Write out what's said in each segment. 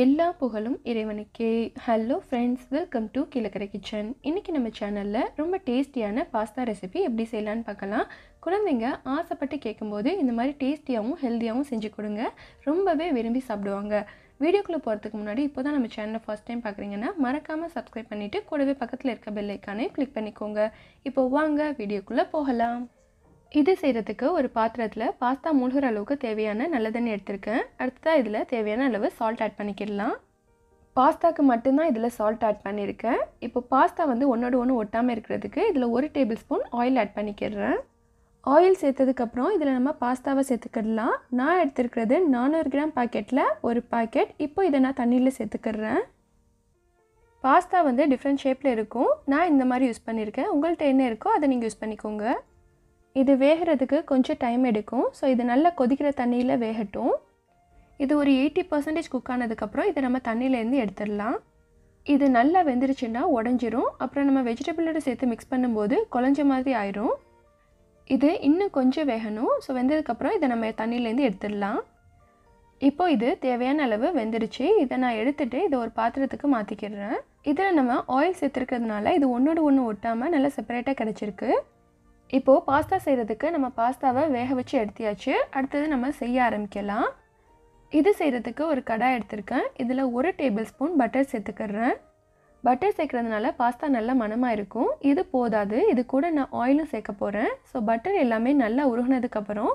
எல்லா புகழும் இறைவனுக்கே. Hello friends, welcome to Keelakarai kitchen. இன்றைக்கி நம்ம சேனலில் ரொம்ப டேஸ்டியான பாஸ்தா ரெசிபி எப்படி செய்யலான்னு பார்க்கலாம். குழந்தைங்க ஆசைப்பட்டு கேட்கும்போது இந்த மாதிரி டேஸ்டியாகவும் ஹெல்த்தியாகவும் செஞ்சு கொடுங்க, ரொம்பவே விரும்பி சாப்பிடுவாங்க. வீடியோக்குள்ளே போகிறதுக்கு முன்னாடி இப்போ தான் நம்ம சேனலை ஃபஸ்ட் டைம் பார்க்குறீங்கன்னா மறக்காமல் சப்ஸ்கிரைப் பண்ணிவிட்டு கூடவே பக்கத்தில் இருக்க பெல் ஐக்கானையும் கிளிக் பண்ணிக்கோங்க. இப்போ வாங்க வீடியோக்குள்ளே போகலாம். இது செய்கிறதுக்கு ஒரு பாத்திரத்தில் பாஸ்தா மூழ்கிற அளவுக்கு தேவையான நல்ல தண்ணி எடுத்திருக்கேன். அடுத்ததாக இதில் தேவையான அளவு சால்ட் ஆட் பண்ணிக்கிடலாம். பாஸ்தாவுக்கு மட்டும்தான் இதில் சால்ட் ஆட் பண்ணியிருக்கேன். இப்போ பாஸ்தா ஒன்றோடு ஒன்று ஒட்டாமல் இருக்கிறதுக்கு இதில் 1 டேபிள் ஸ்பூன் ஆயில் ஆட் பண்ணிக்கிடுறேன். ஆயில் சேர்த்ததுக்கப்புறம் இதில் நம்ம பாஸ்தாவை சேர்த்துக்கிடலாம். நான் எடுத்துருக்கிறது 400 கிராம் பாக்கெட்டில் ஒரு பாக்கெட். இப்போ இதை நான் தண்ணியில் சேர்த்துக்கிடுறேன். பாஸ்தா டிஃப்ரெண்ட் ஷேப்பில் இருக்கும். நான் இந்த மாதிரி யூஸ் பண்ணியிருக்கேன். உங்கள்கிட்ட என்ன இருக்கோ அதை நீங்கள் யூஸ் பண்ணிக்கோங்க. இது வேகிறதுக்கு கொஞ்சம் டைம் எடுக்கும். ஸோ இது நல்லா கொதிக்கிற தண்ணியில் வேகட்டும். இது ஒரு 80% குக் ஆனதுக்கப்புறம் இதை நம்ம தண்ணியிலேருந்து எடுத்துடலாம். இது நல்லா வெந்துருச்சுன்னா உடஞ்சிரும். அப்புறம் நம்ம வெஜிடபிளோடு சேர்த்து மிக்ஸ் பண்ணும்போது குழஞ்ச மாதிரி ஆயிரும். இது இன்னும் கொஞ்சம் வேகணும். ஸோ வெந்ததுக்கப்புறம் இதை நம்ம தண்ணியிலேருந்து எடுத்துடலாம். இப்போ இது தேவையான அளவு வெந்துருச்சு. இதை நான் எடுத்துகிட்டு இதை ஒரு பாத்திரத்துக்கு மாற்றிக்கிடுறேன். இதில் நம்ம ஆயில் சேர்த்துருக்கிறதுனால இது ஒன்றோடு ஒன்று ஒட்டாமல் நல்லா செப்பரேட்டாக கிடச்சிருக்கு. இப்போது பாஸ்தா செய்கிறதுக்கு நம்ம பாஸ்தாவை வேக வச்சு எடுத்தியாச்சு. அடுத்தது நம்ம செய்ய ஆரம்பிக்கலாம். இது செய்கிறதுக்கு ஒரு கடாய் எடுத்திருக்கேன். இதில் 1 டேபிள் ஸ்பூன் பட்டர் சேர்த்துக்கிறேன். பட்டர் சேர்க்குறதுனால பாஸ்தா நல்லா மணமாக இருக்கும். இது போதாது, இது கூட நான் ஆயிலும் சேர்க்க போகிறேன். ஸோ பட்டர் எல்லாமே நல்லா உருகினதுக்கப்புறம்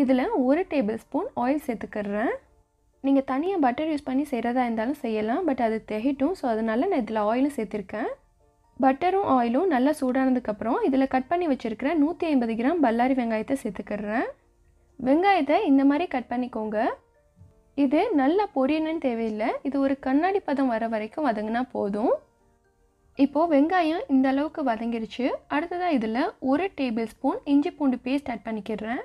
இதில் 1 டேபிள் ஸ்பூன் ஆயில் சேர்த்துக்கிறேன். நீங்கள் தனியாக பட்டர் யூஸ் பண்ணி செய்கிறதா இருந்தாலும் செய்யலாம், பட் அது திகட்டும். ஸோ அதனால் நான் இதில் ஆயிலும் சேர்த்துருக்கேன். பட்டரும் ஆயிலும் நல்லா சூடானதுக்கப்புறம் இதில் கட் பண்ணி வச்சுருக்கிற 150 கிராம் பல்லாரி வெங்காயத்தை சேர்த்துக்கிறேன். வெங்காயத்தை இந்த மாதிரி கட் பண்ணிக்கோங்க. இது நல்லா பொரியணுன்னு தேவையில்லை. இது ஒரு கண்ணாடி பதம் வர வரைக்கும் வதங்கினா போதும். இப்போது வெங்காயம் இந்த அளவுக்கு வதங்கிடுச்சு. அடுத்ததாக இதில் 1 டேபிள் ஸ்பூன் இஞ்சி பூண்டு பேஸ்ட் ஆட் பண்ணிக்கிறேன்.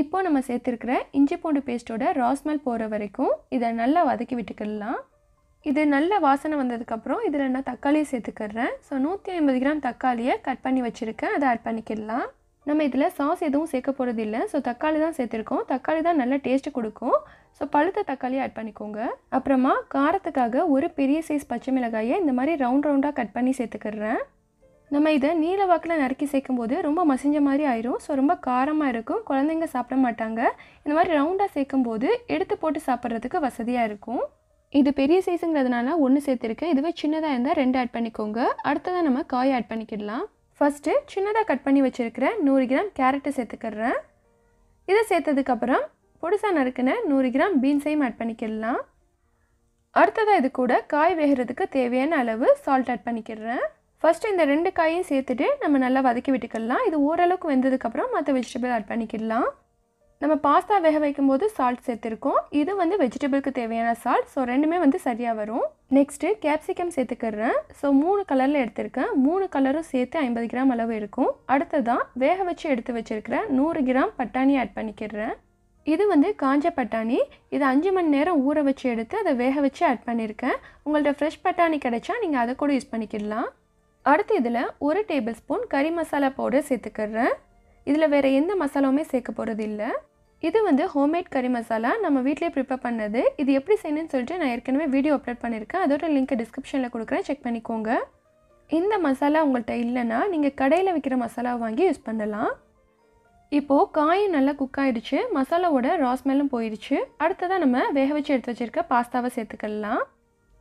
இப்போது நம்ம சேர்த்துருக்கிற இஞ்சி பூண்டு பேஸ்ட்டோட ரா ஸ்மெல் போகிற வரைக்கும் இதை நல்லா வதக்கி விட்டுக்கிடலாம். இது நல்ல வாசனை வந்ததுக்கப்புறம் இதில் நான் தக்காளியை சேர்த்துக்கிறேன். ஸோ 150 கிராம் தக்காளியை கட் பண்ணி வச்சுருக்கேன், அதை ஆட் பண்ணிக்கிடலாம். நம்ம இதில் சாஸ் எதுவும் சேர்க்க போகிறது இல்லை. ஸோ தக்காளி தான் சேர்த்துருக்கோம். தக்காளி தான் நல்ல டேஸ்ட்டு கொடுக்கும். ஸோ பழுத்த தக்காளியை ஆட் பண்ணிக்கோங்க. அப்புறமா காரத்துக்காக ஒரு பெரிய சைஸ் பச்சை மிளகாயை இந்த மாதிரி ரவுண்டாக கட் பண்ணி சேர்த்துக்கிறேன். நம்ம இதை நீல வாக்கில் நறுக்கி சேர்க்கும்போது ரொம்ப மசிஞ்ச மாதிரி ஆயிரும். ஸோ ரொம்ப காரமாக இருக்கும், குழந்தைங்க சாப்பிட மாட்டாங்க. இந்த மாதிரி ரவுண்டாக சேர்க்கும்போது எடுத்து போட்டு சாப்பிட்றதுக்கு வசதியாக இருக்கும். இது பெரிய சைஸுங்கிறதுனால 1 சேர்த்துருக்கேன். இதுவே சின்னதாக இருந்தால் 2 ஆட் பண்ணிக்கோங்க. அடுத்ததாக நம்ம காய் ஆட் பண்ணிக்கிடலாம். ஃபஸ்ட்டு சின்னதாக கட் பண்ணி வச்சுருக்கிற 100 கிராம் கேரட்டை சேர்த்துக்கிறேன். இதை சேர்த்ததுக்கப்புறம் பொடிசாக நறுக்கின 100 கிராம் பீன்ஸையும் ஆட் பண்ணிக்கிடலாம். அடுத்ததாக இது கூட காய் வேகிறதுக்கு தேவையான அளவு சால்ட் ஆட் பண்ணிக்கிறேன். ஃபஸ்ட்டு இந்த 2 காயையும் சேர்த்துட்டு நம்ம நல்லா வதக்கி விட்டுக்கலாம். இது ஓரளவுக்கு வெந்ததுக்கப்புறம் மற்ற வெஜிடபிள் ஆட் பண்ணிக்கிடலாம். நம்ம பாஸ்தா வேக வைக்கும்போது சால்ட் சேர்த்துருக்கோம். இது வெஜிடபிளுக்கு தேவையான சால்ட். ஸோ ரெண்டுமே சரியாக வரும். நெக்ஸ்ட்டு கேப்சிகம் சேர்த்துக்கிறேன். ஸோ 3 கலரில் எடுத்திருக்கேன். 3 கலரும் சேர்த்து 50 கிராம் அளவு இருக்கும். அடுத்ததான் வேக வச்சு எடுத்து வச்சுருக்கிற 100 கிராம் பட்டாணி ஆட் பண்ணிக்கிறேன். இது காஞ்ச பட்டாணி. இது 5 மணி நேரம் ஊற வச்சு எடுத்து அதை வேக வச்சு ஆட் பண்ணியிருக்கேன். உங்கள்கிட்ட ஃப்ரெஷ் பட்டாணி கிடைச்சா நீங்கள் அதை கூட யூஸ் பண்ணிக்கிடலாம். அடுத்து இதில் 1 டேபிள் ஸ்பூன் கறி மசாலா பவுடர் சேர்த்துக்கிறேன். இதில் வேறு எந்த மசாலாவுமே சேர்க்க போகிறது இல்லை. இது ஹோம்மேட் கறி மசாலா, நம்ம வீட்டிலே ப்ரிப்பேர் பண்ணது. இது எப்படி செய்யணும்னு சொல்லிட்டு நான் ஏற்கனவே வீடியோ அப்லோட் பண்ணியிருக்கேன். அதோட லிங்க்கை டிஸ்கிரிப்ஷனில் கொடுக்குறேன், செக் பண்ணிக்கோங்க. இந்த மசாலா உங்கள்கிட்ட இல்லைன்னா நீங்கள் கடையில் விற்கிற மசாலாவை வாங்கி யூஸ் பண்ணலாம். இப்போது காயும் நல்லா குக் ஆகிடுச்சு. மசாலாவோட ரா ஸ்மெல்லும் போயிடுச்சு. அடுத்ததாக நம்ம வேக வச்சு எடுத்து வச்சுருக்க பாஸ்தாவை சேர்த்துக்கலாம்.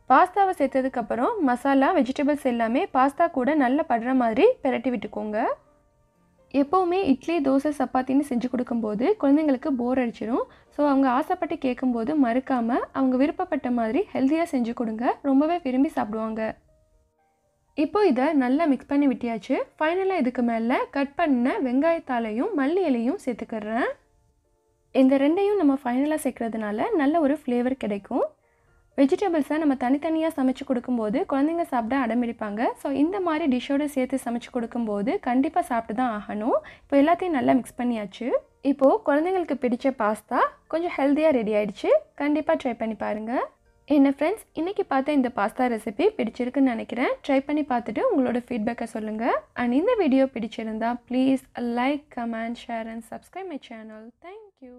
பாஸ்தாவை சேர்த்ததுக்கப்புறம் மசாலா வெஜிடபிள்ஸ் எல்லாமே பாஸ்தா கூட நல்லா படுற மாதிரி பிரட்டி விட்டுக்கோங்க. எப்போவுமே இட்லி, தோசை, சப்பாத்தின்னு செஞ்சு கொடுக்கும்போது குழந்தைங்களுக்கு போர் அடிச்சிடும். ஸோ அவங்க ஆசைப்பட்டு கேட்கும்போது மறுக்காமல் அவங்க விருப்பப்பட்ட மாதிரி ஹெல்த்தியாக செஞ்சு கொடுங்க, ரொம்பவே விரும்பி சாப்பிடுவாங்க. இப்போ இதை நல்லா மிக்ஸ் பண்ணி விட்டியாச்சு. ஃபைனலாக இதுக்கு மேலே கட் பண்ண வெங்காயத்தாலையும் மல்லி இலையும் சேர்த்துக்கிறேன். இந்த ரெண்டையும் நம்ம ஃபைனலாக சேர்க்குறதுனால நல்ல ஒரு ஃப்ளேவர் கிடைக்கும். வெஜிடபிள்ஸை நம்ம தனித்தனியாக சமைச்சு கொடுக்கும்போது குழந்தைங்க சாப்பிட அடம்பிடிப்பாங்க. ஸோ இந்த மாதிரி டிஷ்ஷோடு சேர்த்து சமைச்சு கொடுக்கும்போது கண்டிப்பாக சாப்பிட்டு தான் ஆகணும். இப்போ எல்லாத்தையும் நல்லா மிக்ஸ் பண்ணியாச்சு. இப்போது குழந்தைங்களுக்கு பிடிச்ச பாஸ்தா கொஞ்சம் ஹெல்த்தியாக ரெடி ஆகிடுச்சு. கண்டிப்பாக ட்ரை பண்ணி பாருங்கள். என்ன ஃப்ரெண்ட்ஸ், இன்றைக்கி பார்த்த இந்த பாஸ்தா ரெசிபி பிடிச்சிருக்குன்னு நினைக்கிறேன். ட்ரை பண்ணி பார்த்துட்டு உங்களோட ஃபீட்பேக்கை சொல்லுங்கள். அண்ட் இந்த வீடியோ பிடிச்சிருந்தா please like, comment, share and subscribe my channel. Thank you.